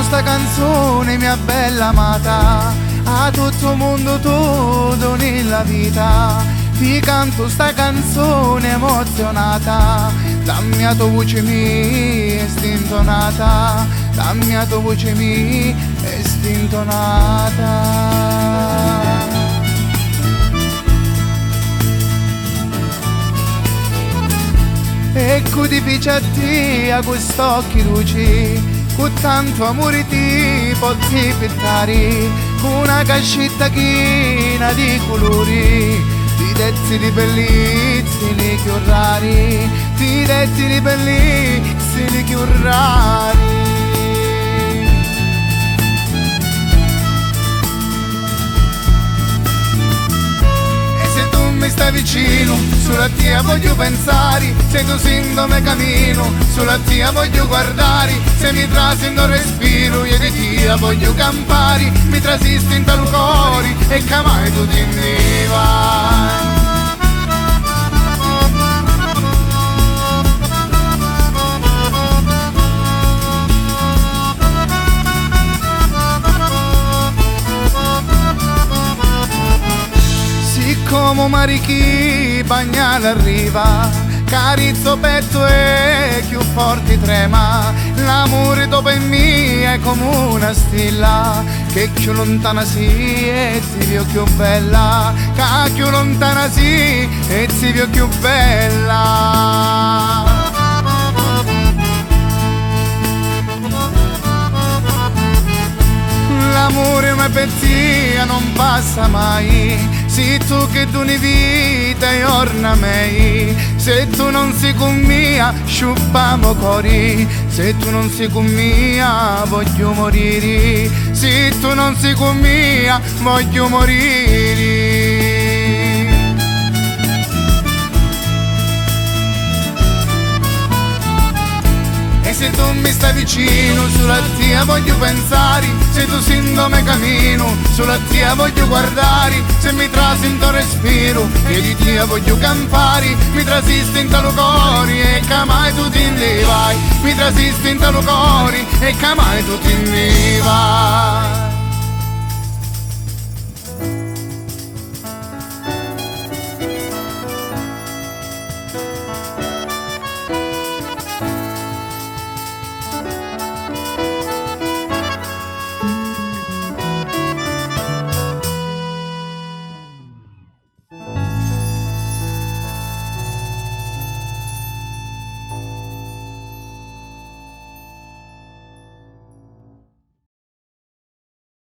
sta canzone, mia bella amata, a tutto il mondo tu doni la vita. Ti canto sta canzone emozionata, dammi la tua voce mia stintonata, dammi la tua voce mia stintonata. Ecco ti piace a te a quest'occhi luci, con tanto amore ti potti pittare, con una cascetta china di colori, ti detti di bellissimi più rari, ti detti di bellissimi più rari. Mi stai vicino, sulla tia voglio pensare, se tu sindome cammino, sulla tia voglio guardare, se mi trasendo respiro, io di tia voglio campare, mi trasisti in tal cuore e che mai tu ti ne vai. Come marichi bagnale arriva, carizzo petto e più forte trema, l'amore dopo in me è come una stilla, che più lontana si e ti vedo più bella, che più lontana si e ti vedo più bella. L'amore una pettia non passa mai, se tu che doni vita e orna mei, se tu non sei con mia sciuppiamo cori, se tu non sei con mia voglio morire, se tu non sei con mia voglio morire. Se tu mi stai vicino, sulla tia voglio pensare, se tu sindome cammino, sulla tia voglio guardare, se mi trasento respiro, e di tia voglio campare, mi trasisti in talo cori e che mai tu ti ne vai, mi trasisti in talo cori e che mai tu ti ne vai.